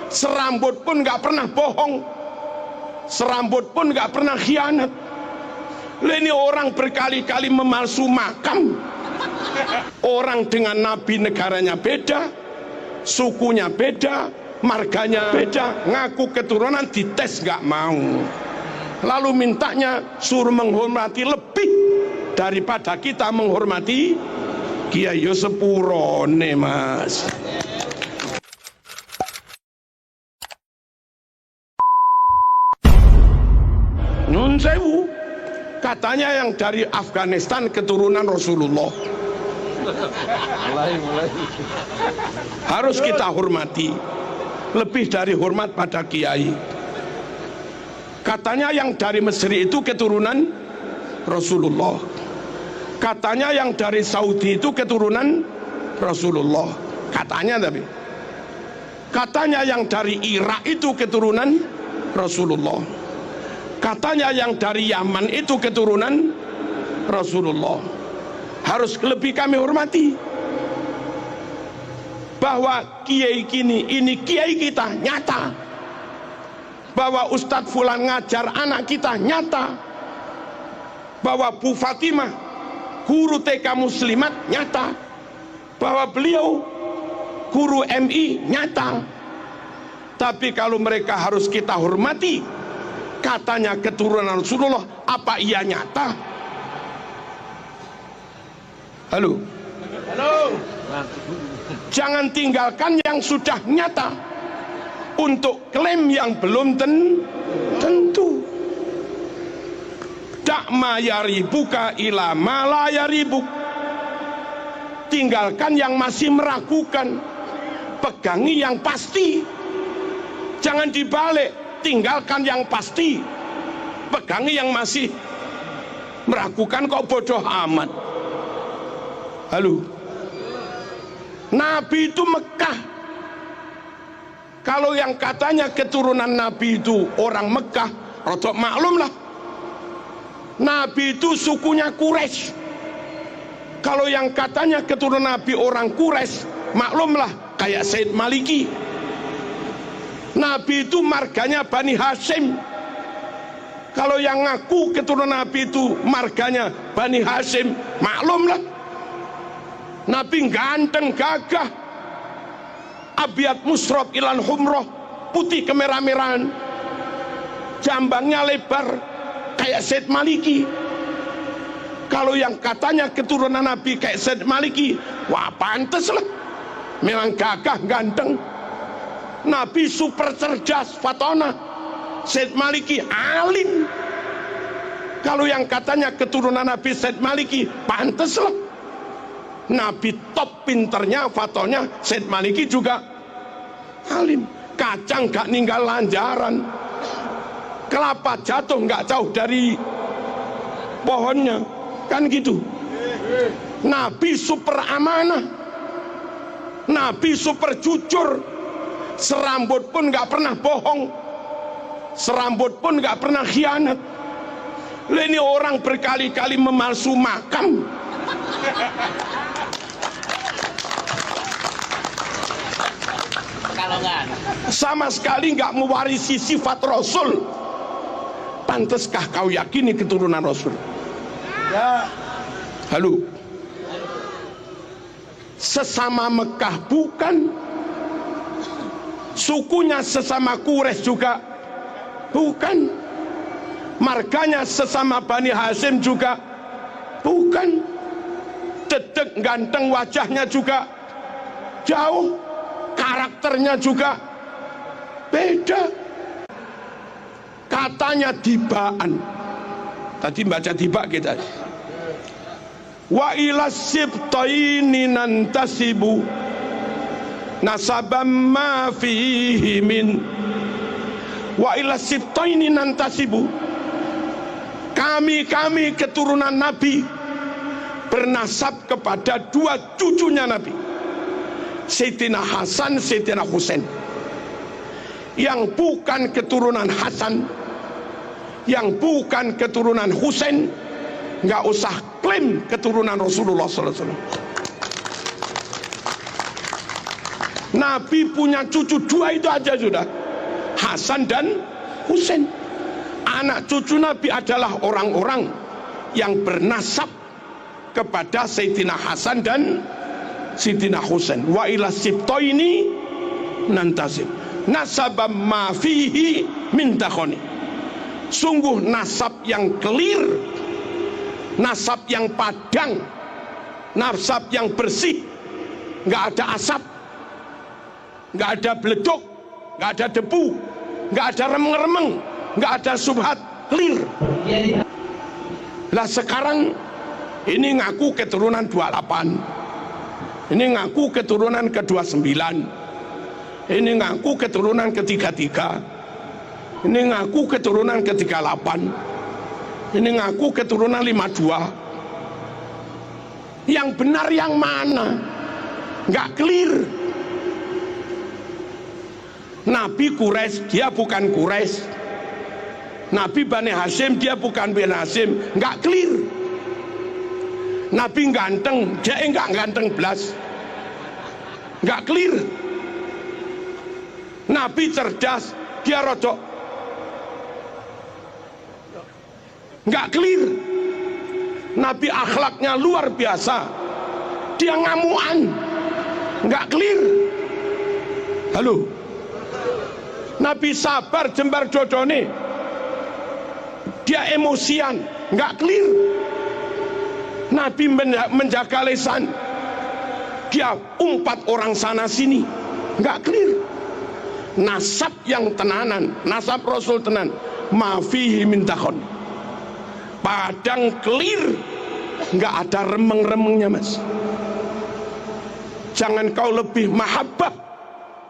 serambut pun nggak pernah bohong, serambut pun nggak pernah khianat. Ini orang berkali-kali memalsu makam. Orang dengan nabi negaranya beda, sukunya beda, marganya beda, ngaku keturunan dites nggak mau, lalu mintanya suruh menghormati lebih daripada kita menghormati kiai. Yo sepurone mas. Nyun sewu, katanya yang dari Afghanistan keturunan Rasulullah. Mulai. Harus kita hormati, lebih dari hormat pada kiai. Katanya yang dari Mesir itu keturunan Rasulullah. Katanya yang dari Saudi itu keturunan Rasulullah. Katanya, tapi katanya yang dari Irak itu keturunan Rasulullah. Katanya yang dari Yaman itu keturunan Rasulullah. Harus lebih kami hormati. Bahwa kiai ini kiai kita nyata. Bahwa Ustadz Fulan ngajar anak kita nyata. Bahwa Bu Fatimah guru TK Muslimat nyata. Bahwa beliau guru MI nyata. Tapi kalau mereka harus kita hormati, katanya keturunan Rasulullah, apa iya nyata? Halo. Jangan tinggalkan yang sudah nyata untuk klaim yang belum tentu. Dakma yaribuka ila mala yaribuk. Tinggalkan yang masih meragukan, pegangi yang pasti. Jangan dibalik, tinggalkan yang pasti, pegangi yang masih meragukan. Kok bodoh amat. Halo. Nabi itu Mekah. Kalau yang katanya keturunan Nabi itu orang Mekah, rodok maklum lah. Nabi itu sukunya Quraisy. Kalau yang katanya keturunan Nabi orang Quraisy, maklumlah kayak Said Maliki. Nabi itu marganya Bani Hashim. Kalau yang ngaku keturunan Nabi itu marganya Bani Hashim, maklumlah. Nabi ganteng gagah, abiat musrob ilan humroh, putih kemerah-merahan, jambangnya lebar kayak Said Maliki. Kalau yang katanya keturunan Nabi kayak Said Maliki, wah pantes lah, memang gagah ganteng. Nabi super cerdas fatona, Said Maliki alim. Kalau yang katanya keturunan Nabi Said Maliki, pantes lah, Nabi top pinternya fatonya, Said Maliki juga alim. Kacang gak ninggal lanjaran, kelapa jatuh gak jauh dari pohonnya, kan gitu. Nabi super amanah, Nabi super jujur, serambut pun gak pernah bohong, serambut pun gak pernah khianat. Ini orang berkali-kali memalsu makam. Sama sekali nggak mewarisi sifat Rasul. Panteskah kau yakini keturunan Rasul? Ya. Halo. Sesama Mekah bukan, sukunya sesama Quraisy juga bukan, marganya sesama Bani Hashim juga bukan, dedek ganteng wajahnya juga jauh, karakternya juga beda. Katanya dibaan, tadi baca tiba kita, wa ila sibtaini nantasibu nasabam ma fihi min, wa ila sibtaini nantasibu, kami keturunan Nabi bernasab kepada dua cucunya Nabi, Sayyidina Hasan, Sayyidina Husain. Yang bukan keturunan Hasan, yang bukan keturunan Husain, nggak usah klaim keturunan Rasulullah SAW. Nabi punya cucu 2 itu aja sudah, Hasan dan Husain. Anak cucu Nabi adalah orang-orang yang bernasab kepada Sayyidina Hasan dan Sayyidina Husain. Wa ila sibtoini nantasib nasaba ma fihi min takhoni. Sungguh nasab yang clear, nasab yang padang, nasab yang bersih, nggak ada asap, nggak ada beleduk, nggak ada debu, nggak ada remeng-remeng, nggak ada subhat, clear. Lah sekarang ini ngaku keturunan 28, ini ngaku keturunan ke-29, ini ngaku keturunan ke-33, ini ngaku keturunan ke-38, ini ngaku keturunan 52. Yang benar yang mana? Nggak clear. Nabi Quraisy, dia bukan Quraisy. Nabi Bani Hashim, dia bukan Bani Hashim. Nggak clear. Nabi ganteng, dia nggak ganteng belas. Nggak clear. Nabi cerdas, dia rodok. Nggak clear. Nabi akhlaknya luar biasa, dia ngamuan. Nggak clear. Halo. Nabi sabar jembar dodone, dia emosian, nggak clear. Nabi menjaga lisan, dia umpat orang sana sini, nggak clear. Nasab yang tenanan, nasab Rasul tenan, mafihi min takhon, padang clear, nggak ada remeng-remengnya mas. Jangan kau lebih mahabbah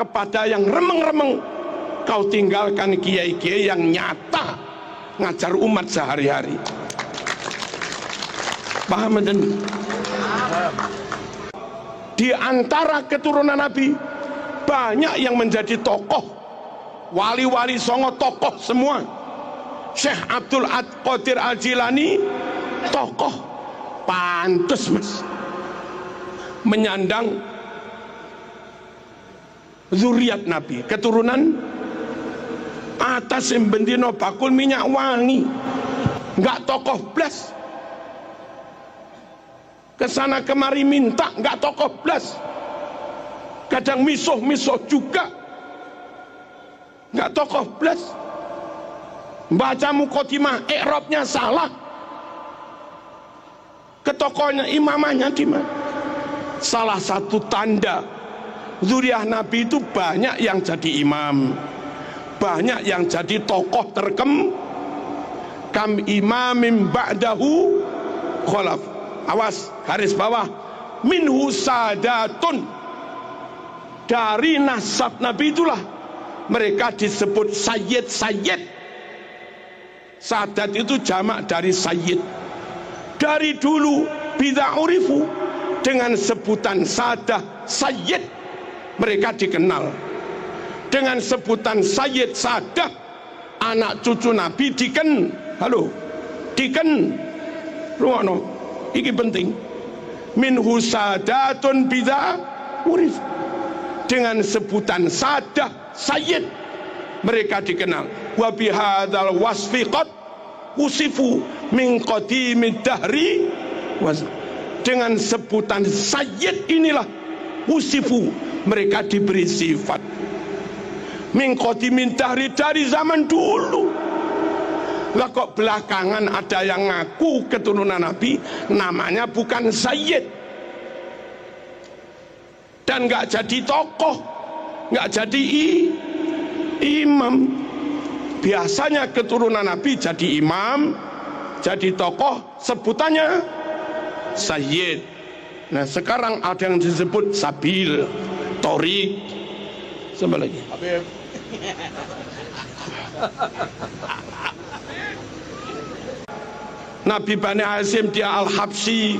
kepada yang remeng-remeng, kau tinggalkan kiai-kiai yang nyata ngajar umat sehari-hari. Paham dan di antara keturunan Nabi banyak yang menjadi tokoh, wali-wali songo tokoh semua. Syekh Abdul Qadir Al-Jilani tokoh, pantes mas menyandang zuriat Nabi, keturunan atas yang bendino bakul minyak wangi, nggak tokoh blas, kesana kemari minta, nggak tokoh blas, kadang misuh juga, nggak tokoh blas, baca mukotimah i'rabnya salah, ke tokohnya imamahnya di mana? Salah satu tanda zuriat Nabi itu banyak yang jadi imam, banyak yang jadi tokoh kam imamim ba'dahu khalaf. Awas, garis bawah, minhu sadatun, dari nasab Nabi itulah mereka disebut sayyid. Sadat itu jamak dari sayyid. Dari dulu bid'a urifu, dengan sebutan sadah sayyid mereka dikenal. Dengan sebutan sayyid sadah, anak cucu Nabi ruwono iki penting, minhu sadatun bid'a urif, dengan sebutan sadah sayyid mereka dikenal. Wa bihadzal wasfi qad usifu min qadimid dahri, dengan sebutan sayyid inilah usifu mereka diberi sifat min qadimid dahri, dari zaman dulu. Lah kok belakangan ada yang ngaku keturunan Nabi namanya bukan sayyid dan nggak jadi tokoh, nggak jadi imam. Biasanya keturunan Nabi jadi imam, jadi tokoh, sebutannya sayyid. Nah sekarang ada yang disebut sabil, torik, sama lagi Nabi Bani Hashim, dia Al-Habsyi,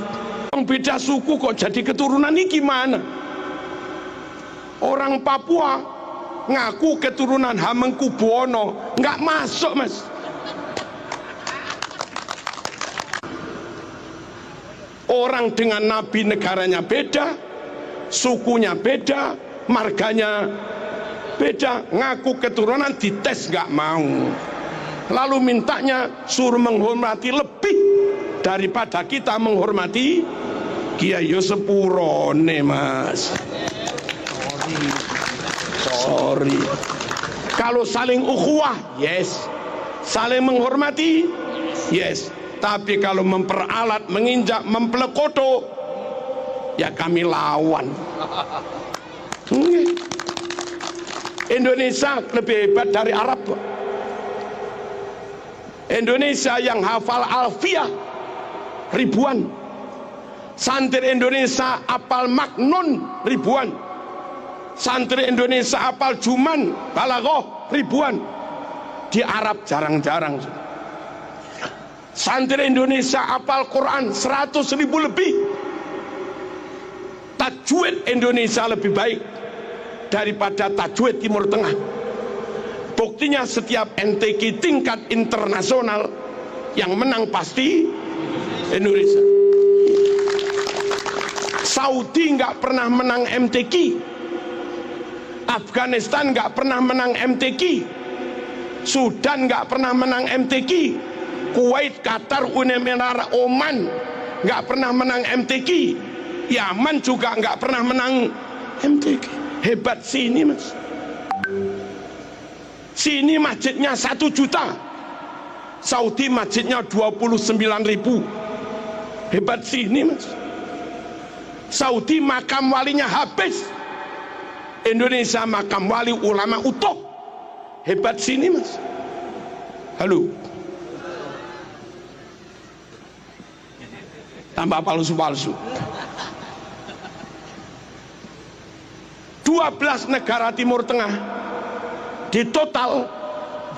orang beda suku kok jadi keturunan ini gimana? Orang Papua ngaku keturunan Hamengkubuwono, nggak masuk mas. Orang dengan Nabi negaranya beda, sukunya beda, marganya beda, ngaku keturunan dites nggak mau, lalu mintanya suruh menghormati lebih daripada kita menghormati kiai. Yo sepurone mas, sorry. Kalau saling ukhuwah, yes. Saling menghormati, yes. Tapi kalau memperalat, menginjak, mempelekoto, ya kami lawan. Indonesia lebih hebat dari Arab. Indonesia yang hafal alfiah ribuan, santri Indonesia apal maknun ribuan, santri Indonesia apal juman balaghah ribuan. Di Arab jarang-jarang. Santri Indonesia apal Quran 100.000 lebih. Tajwid Indonesia lebih baik daripada tajwid Timur Tengah. Buktinya setiap MTQ tingkat internasional yang menang pasti Indonesia. Saudi nggak pernah menang MTQ, Afghanistan nggak pernah menang MTQ, Sudan nggak pernah menang MTQ, Kuwait, Qatar, Uni Emirat, Oman nggak pernah menang MTQ, Yaman juga nggak pernah menang MTQ. Hebat sini mas. Sini masjidnya 1 juta, Saudi masjidnya 29.000. Hebat sini mas. Saudi makam walinya habis, Indonesia makam wali ulama utuh. Hebat sini mas. Halo, tambah palsu-palsu. 12 negara Timur Tengah, di total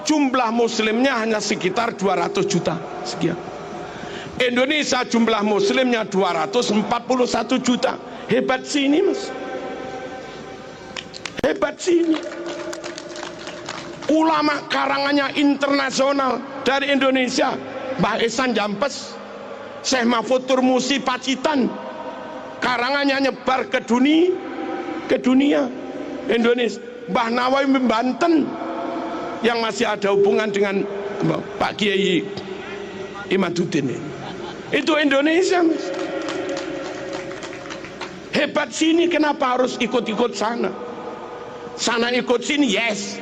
jumlah muslimnya hanya sekitar 200 juta sekian. Indonesia jumlah muslimnya 241 juta. Hebat sini mas. Hebat sini. Ulama karangannya internasional dari Indonesia, Mbah Ihsan Jampes, Syekh Mahfud Turmusi Pacitan, karangannya nyebar ke dunia Indonesia. Mbah Nawawi Banten yang masih ada hubungan dengan Pak Kiai Imaduddin, itu Indonesia mas. Hebat sini, kenapa harus ikut-ikut sana? Sana ikut sini yes,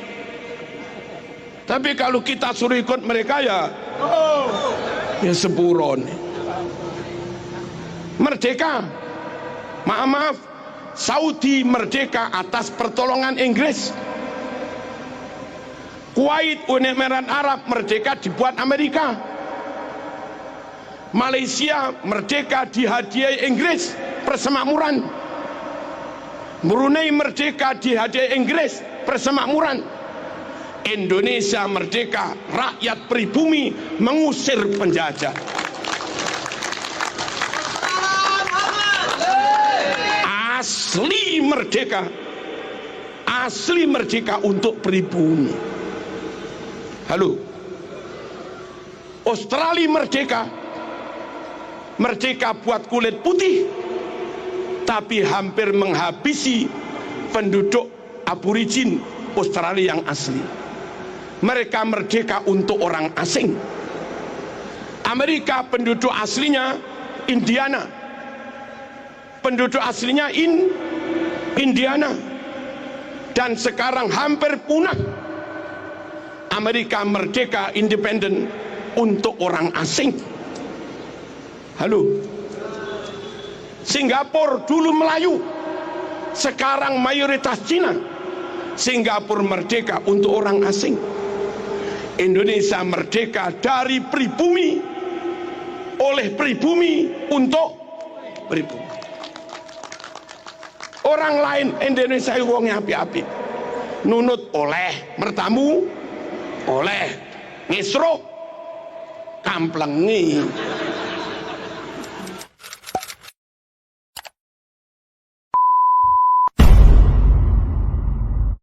tapi kalau kita suruh ikut mereka ya sepuron. Merdeka, maaf, Saudi merdeka atas pertolongan Inggris. Kuwait, Uni Emirat Arab merdeka dibuat Amerika. Malaysia merdeka dihadiahi Inggris persemakmuran. Brunei merdeka dihadiahi Inggris persemakmuran. Indonesia merdeka, rakyat pribumi mengusir penjajah. Asli merdeka, asli merdeka untuk pribumi. Halo, Australia merdeka, merdeka buat kulit putih, tapi hampir menghabisi penduduk aborigin Australia yang asli. Mereka merdeka untuk orang asing. Amerika penduduk aslinya Indiana, penduduk aslinya Indiana, dan sekarang hampir punah. Amerika merdeka independen untuk orang asing. Halo, Singapura dulu Melayu, sekarang mayoritas Cina. Singapura merdeka untuk orang asing. Indonesia merdeka dari pribumi, oleh pribumi untuk pribumi. Orang lain Indonesia wongnya api-api, nunut oleh, mertamu oleh, ngisro kamplengi.